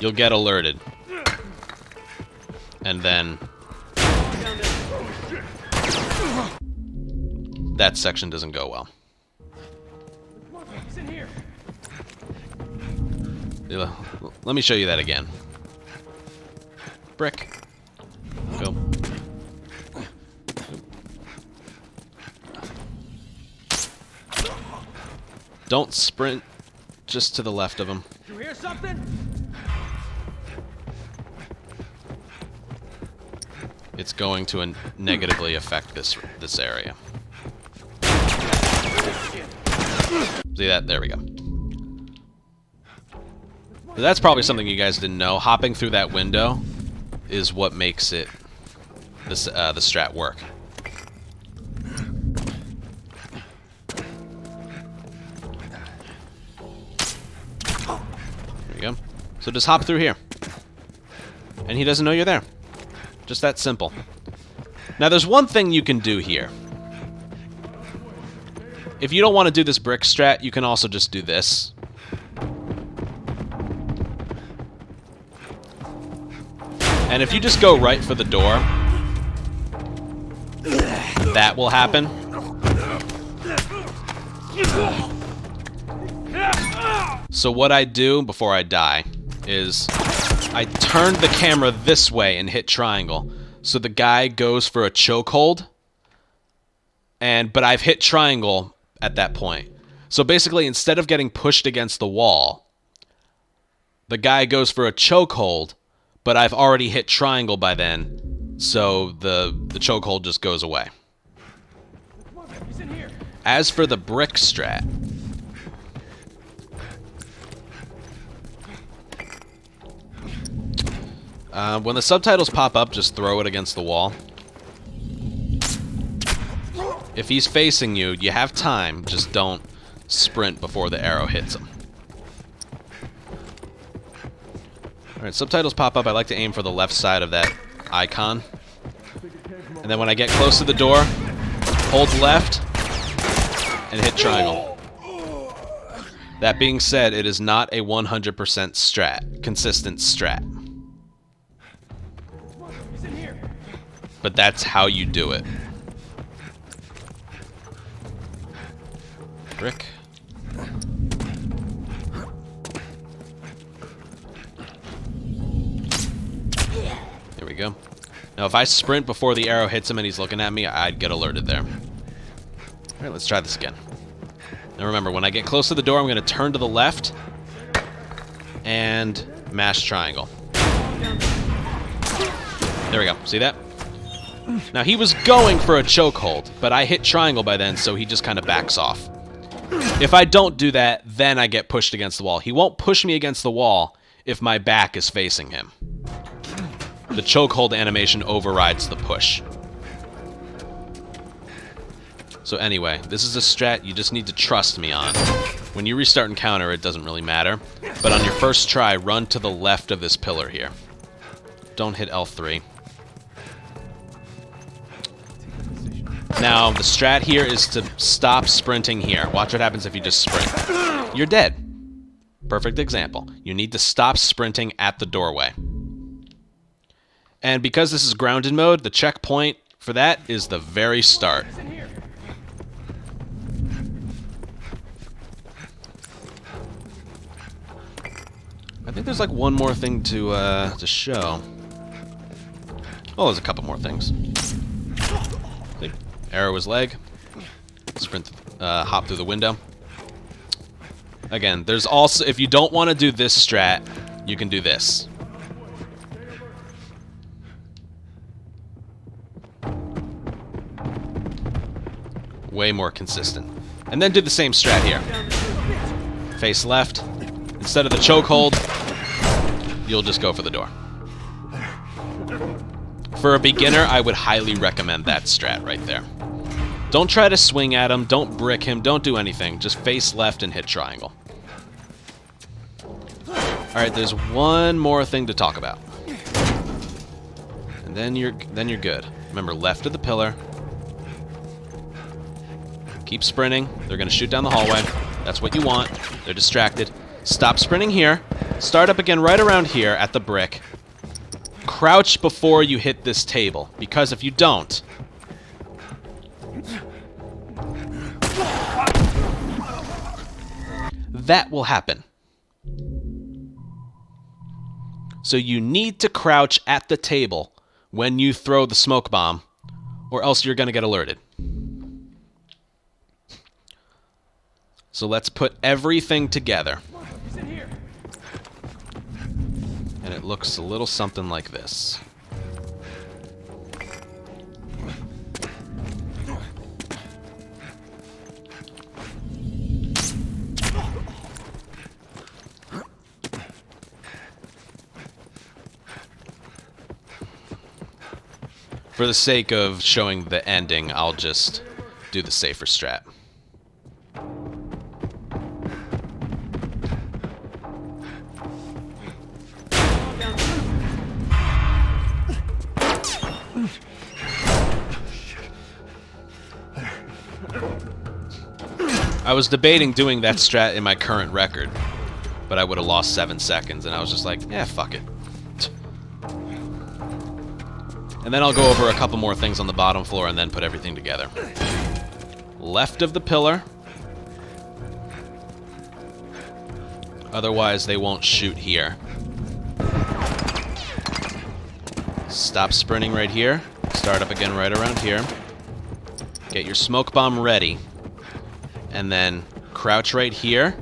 You'll get alerted. And then... that section doesn't go well. Let me show you that again. Brick. Go. Don't sprint just to the left of him. You hear something? It's going to negatively affect this area. See that? There we go. That's probably something you guys didn't know. Hopping through that window is what makes it this the strat work. There you go. So just hop through here. And he doesn't know you're there. Just that simple. Now there's one thing you can do here. If you don't want to do this brick strat, you can also just do this. And if you just go right for the door, that will happen. So what I do before I die is I turn the camera this way and hit triangle. So the guy goes for a chokehold, but I've hit triangle at that point. So basically, instead of getting pushed against the wall, the guy goes for a chokehold, but I've already hit triangle by then, so the chokehold just goes away. As for the brick strat, when the subtitles pop up, just throw it against the wall. If he's facing you, you have time, just don't sprint before the arrow hits him. Alright, subtitles pop up. I like to aim for the left side of that icon. And then when I get close to the door, hold left and hit triangle. That being said, it is not a 100% consistent strat. But that's how you do it. Brick. There we go. Now if I sprint before the arrow hits him and he's looking at me, I'd get alerted there. Alright, let's try this again. Now remember, when I get close to the door, I'm going to turn to the left and mash triangle. There we go. See that? Now he was going for a chokehold, but I hit triangle by then, so he just kind of backs off. If I don't do that, then I get pushed against the wall. He won't push me against the wall if my back is facing him. The chokehold animation overrides the push. So anyway, this is a strat you just need to trust me on. When you restart encounter, it doesn't really matter. But on your first try, run to the left of this pillar here. Don't hit L3. Now, the strat here is to stop sprinting here. Watch what happens if you just sprint. You're dead. Perfect example. You need to stop sprinting at the doorway. And because this is grounded mode, the checkpoint for that is the very start. I think there's like one more thing to show. Oh, there's a couple more things. Arrow his leg. Sprint, hop through the window. Again, there's also, if you don't want to do this strat, you can do this. Way more consistent. And then do the same strat here. Face left. Instead of the chokehold, you'll just go for the door. For a beginner, I would highly recommend that strat right there. Don't try to swing at him, don't brick him, don't do anything. Just face left and hit triangle. Alright, there's one more thing to talk about. And then you're good. Remember, left of the pillar. Keep sprinting. They're going to shoot down the hallway. That's what you want. They're distracted. Stop sprinting here. Start up again right around here at the brick. Crouch before you hit this table, because if you don't, that will happen. So you need to crouch at the table when you throw the smoke bomb, or else you're going to get alerted. So let's put everything together. And it looks a little something like this. For For the sake of showing the ending, I'll just do the safer strat. I was debating doing that strat in my current record, but I would have lost 7 seconds, and I was just like, yeah, fuck it. And then I'll go over a couple more things on the bottom floor and then put everything together. Left of the pillar. Otherwise, they won't shoot here. Stop sprinting right here. Start up again right around here. Get your smoke bomb ready. And then crouch right here.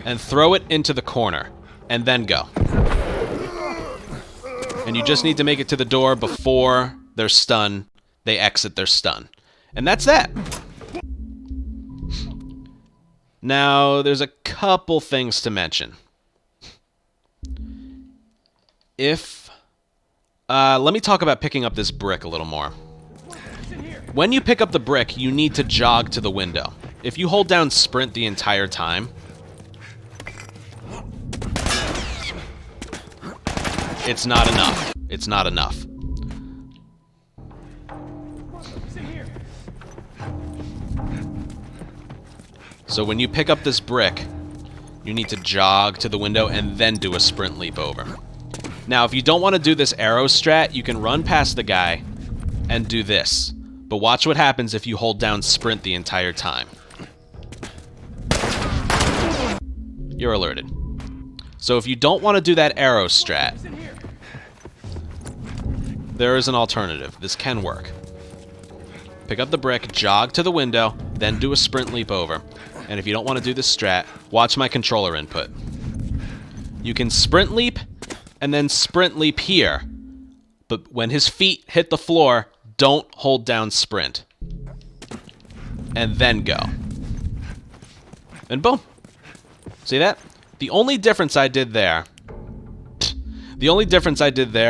And throw it into the corner. And then go. And you just need to make it to the door before they're stunned. They exit their stun. And that's that. Now, there's a couple things to mention. Let me talk about picking up this brick a little more. When you pick up the brick, you need to jog to the window. If you hold down sprint the entire time, it's not enough. It's not enough. So when you pick up this brick, you need to jog to the window and then do a sprint leap over. Now, if you don't want to do this arrow strat, you can run past the guy and do this. But watch what happens if you hold down sprint the entire time. You're alerted. So if you don't want to do that arrow strat, there is an alternative. This can work. Pick up the brick, jog to the window, then do a sprint leap over. And if you don't want to do this strat, watch my controller input. You can sprint leap, and then sprint leap here. But when his feet hit the floor, don't hold down sprint. And then go. And boom. See that? The only difference I did there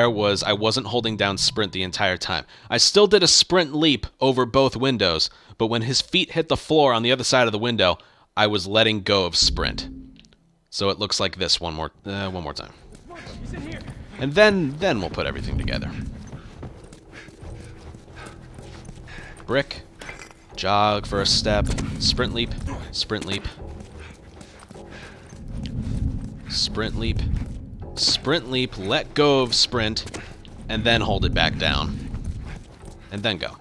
was I wasn't holding down sprint the entire time. I still did a sprint leap over both windows, but when his feet hit the floor on the other side of the window, I was letting go of sprint. So it looks like this one more time. And then we'll put everything together. Brick, jog for a step, sprint leap, sprint leap, sprint leap, sprint leap, let go of sprint, and then hold it back down. And then go.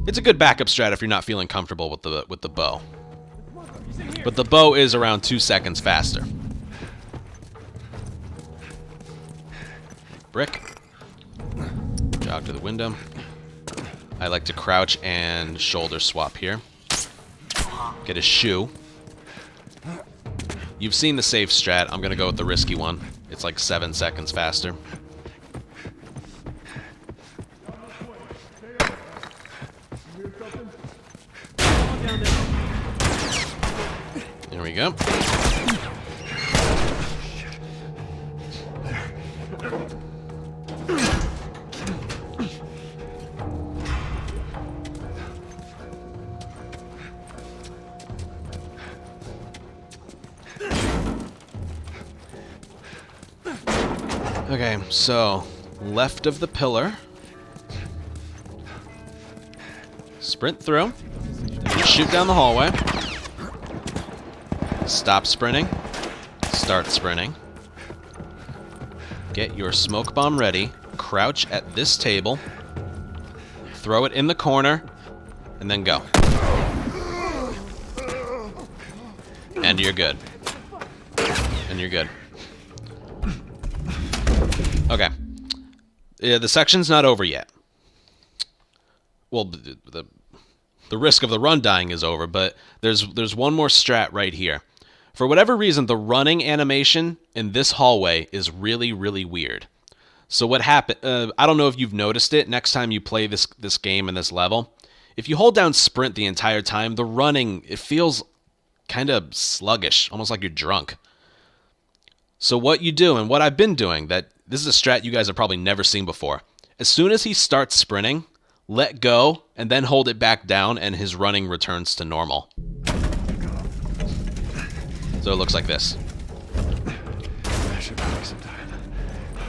It's a good backup strat if you're not feeling comfortable with the bow. But the bow is around 2 seconds faster. Brick. Jog to the window. I like to crouch and shoulder swap here. Get a shoe. You've seen the safe strat. I'm going to go with the risky one. It's like 7 seconds faster. There we go. Okay, so left of the pillar. Sprint through. Shoot down the hallway. Stop sprinting. Start sprinting. Get your smoke bomb ready. Crouch at this table. Throw it in the corner. And then go. And you're good. And you're good. Okay. Yeah, the section's not over yet. Well, the risk of the run dying is over, but there's one more strat right here. For whatever reason, the running animation in this hallway is really, really weird. So what happened? I don't know if you've noticed it. Next time you play this game and this level, if you hold down sprint the entire time, the running, it feels kind of sluggish, almost like you're drunk. So what you do, and what I've been doing, this is a strat you guys have probably never seen before. As soon as he starts sprinting, let go and then hold it back down and his running returns to normal. So it looks like this.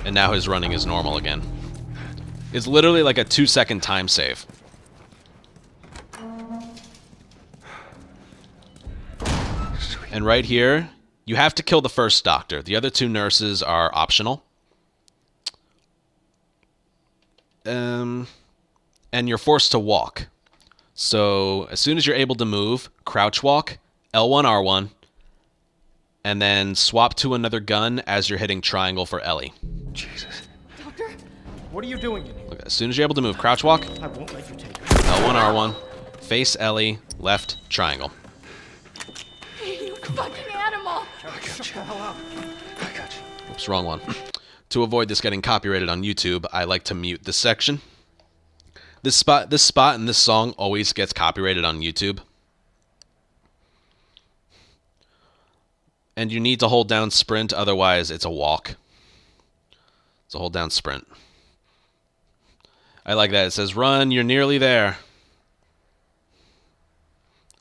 And now his running is normal again. It's literally like a 2-second time save. And right here, you have to kill the first doctor. The other 2 nurses are optional. And you're forced to walk. So as soon as you're able to move, crouch walk, L1, R1, and then swap to another gun as you're hitting triangle for Ellie. Jesus. Doctor? What are you doing in here? Look, as soon as you're able to move, crouch walk, I won't let you take her. L1, R1, face Ellie, left, triangle. You fucking animal! Shut the hell up. I got you. Oops, wrong one. To avoid this getting copyrighted on YouTube, I like to mute this section. This spot and this song always gets copyrighted on YouTube. And you need to hold down sprint, otherwise it's a walk. So hold down sprint. I like that. It says, run, you're nearly there.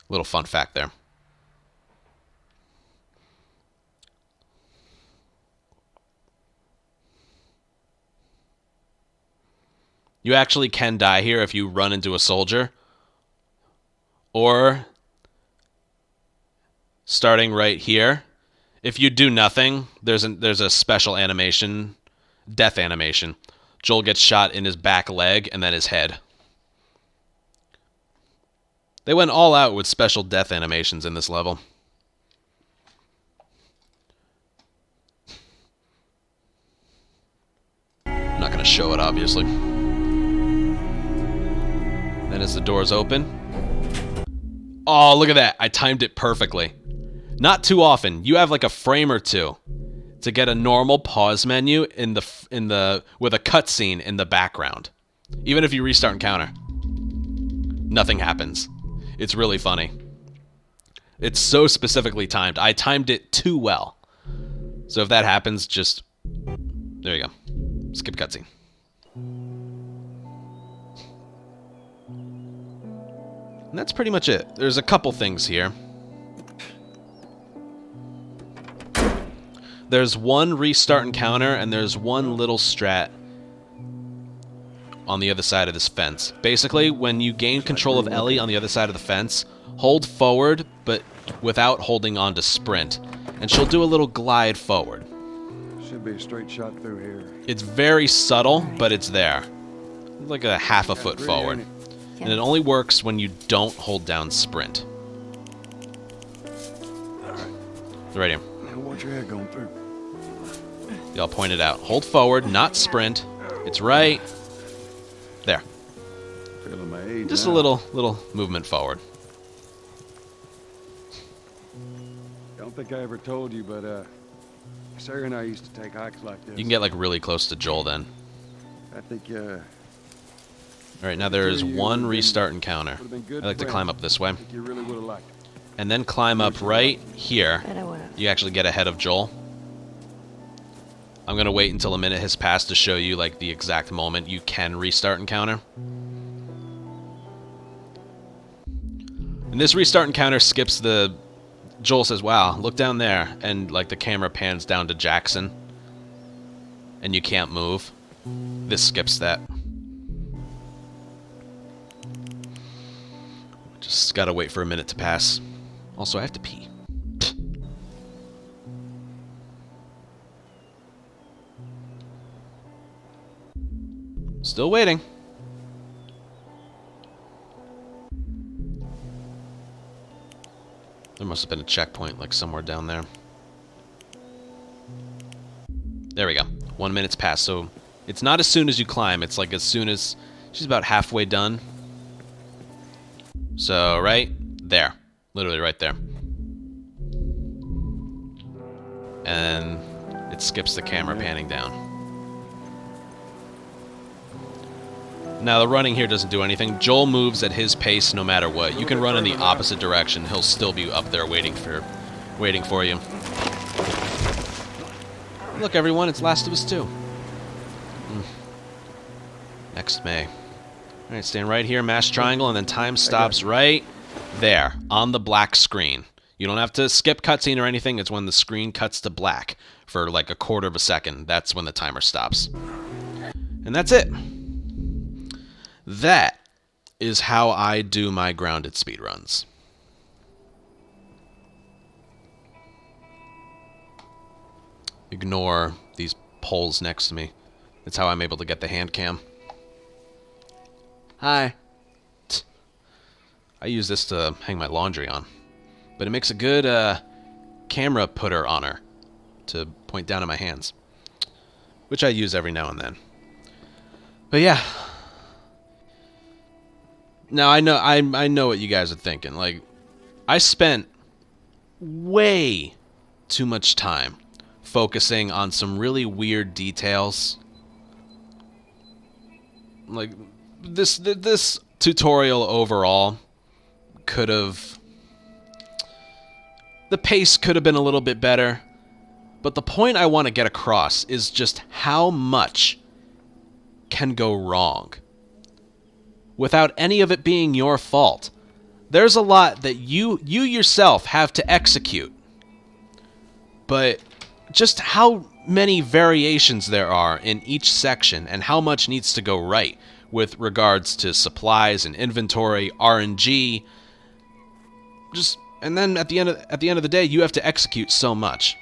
Little fun fact there. You actually can die here if you run into a soldier. Or, starting right here, if you do nothing, there's a special animation, death animation. Joel gets shot in his back leg and then his head. They went all out with special death animations in this level. I'm not going to show it, obviously. Then as the doors open... Oh, look at that. I timed it perfectly. Not too often. You have like a frame or two to get a normal pause menu with a cutscene in the background. Even if you restart encounter. Nothing happens. It's really funny. It's so specifically timed. I timed it too well. So if that happens, just... There you go. Skip cutscene. And that's pretty much it. There's a couple things here. There's one restart encounter, and there's one little strat on the other side of this fence. Basically, when you gain control of Ellie on the other side of the fence, hold forward, but without holding on to sprint. And she'll do a little glide forward. Should be a straight shot through here. It's very subtle, but it's there. Like a half a foot forward. And it only works when you don't hold down sprint. Right here. Now watch your head going through. Y'all pointed out. Hold forward, not sprint. It's right there. Feeling my age Just now. a little movement forward. Don't think I ever told you, but Sarah and I used to take hikes like this. You can get like really close to Joel then. I think All right, now there is one restart encounter. would've been good I like to friends. climb up this way. I think you really would have liked it. And then climb up right here. Bet I would've. You actually get ahead of Joel. I'm going to wait until a minute has passed to show you like the exact moment you can restart encounter. And this restart encounter skips the... Joel says, wow, look down there. And like the camera pans down to Jackson. And you can't move. This skips that. Just gotta wait for a minute to pass. Also, I have to pee. Still waiting. There must have been a checkpoint, like somewhere down there. There we go. 1 minute's passed, so it's not as soon as you climb. It's like as soon as... She's about halfway done. So, right there. Literally right there. And it skips the camera panning down. Now, the running here doesn't do anything. Joel moves at his pace no matter what. You can run in the opposite direction. He'll still be up there waiting for you. Look, everyone, it's Last of Us 2. Next May. Alright, stand right here, mash triangle, and then time stops right there, on the black screen. You don't have to skip cutscene or anything. It's when the screen cuts to black for like a quarter of a second. That's when the timer stops. And that's it. That is how I do my grounded speedruns. Ignore these poles next to me. That's how I'm able to get the hand cam. Hi. I use this to hang my laundry on. But it makes a good camera putter on her to point down at my hands. Which I use every now and then. But yeah. Now I know what you guys are thinking. Like, I spent way too much time focusing on some really weird details. Like, this tutorial overall could have... The pace could have been a little bit better. But the point I want to get across is just how much can go wrong without any of it being your fault. There's a lot that you yourself have to execute. But just how many variations there are in each section and how much needs to go right with regards to supplies and inventory, RNG. And then at the end of the day, you have to execute so much.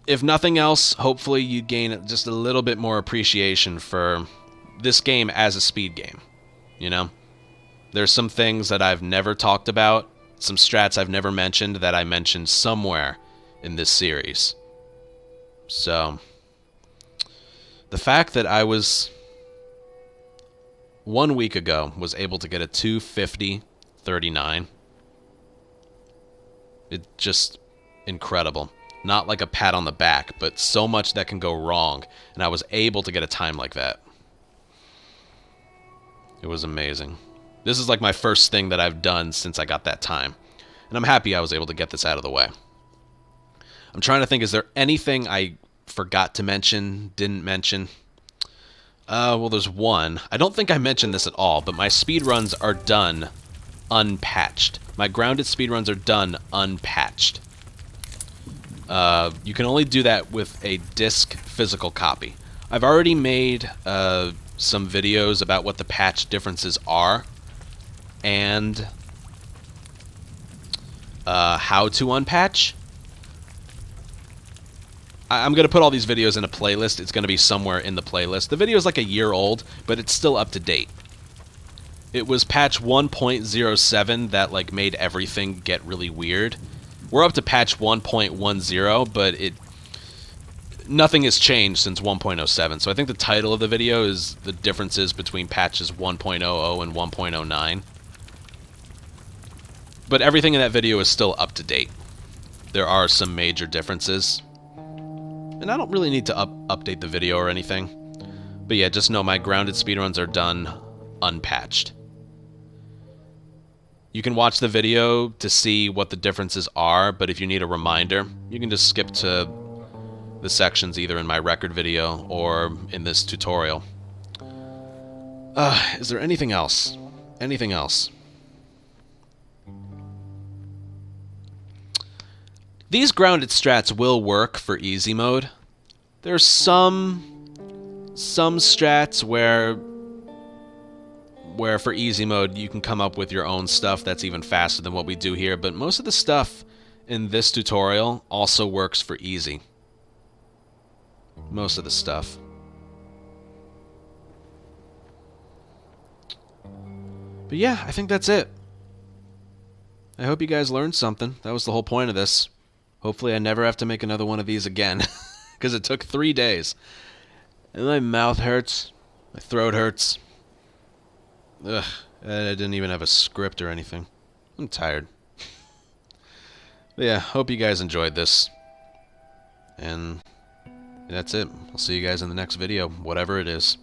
If nothing else, hopefully you gain just a little bit more appreciation for this game as a speed game. You know? There's some things that I've never talked about, some strats I've never mentioned that I mentioned somewhere in this series. So, the fact that I was 1 week ago was able to get a 250.39, it's just incredible. Not like a pat on the back, but so much that can go wrong, and I was able to get a time like that. It was amazing. This is like my first thing that I've done since I got that time, and I'm happy I was able to get this out of the way. I'm trying to think, is there anything I forgot to mention, didn't mention? Well, there's one. I don't think I mentioned this at all, but my speedruns are done unpatched. My grounded speedruns are done unpatched. You can only do that with a disc physical copy. I've already made some videos about what the patch differences are and how to unpatch. I'm going to put all these videos in a playlist. It's going to be somewhere in the playlist. The video is like a year old, but it's still up to date. It was patch 1.07 that like made everything get really weird. We're up to patch 1.10, but nothing has changed since 1.07. So I think the title of the video is the differences between patches 1.00 and 1.09. But everything in that video is still up to date. There are some major differences. And I don't really need to update the video or anything. But yeah, just know my grounded speedruns are done unpatched. You can watch the video to see what the differences are, but if you need a reminder, you can just skip to the sections either in my record video or in this tutorial. Is there anything else? Anything else? These grounded strats will work for easy mode. There's some strats where for easy mode you can come up with your own stuff that's even faster than what we do here, but most of the stuff in this tutorial also works for easy. Most of the stuff. But yeah, I think that's it. I hope you guys learned something. That was the whole point of this. Hopefully I never have to make another one of these again, because it took 3 days. And my mouth hurts. My throat hurts. Ugh, I didn't even have a script or anything. I'm tired. But yeah, hope you guys enjoyed this. And that's it. I'll see you guys in the next video, whatever it is.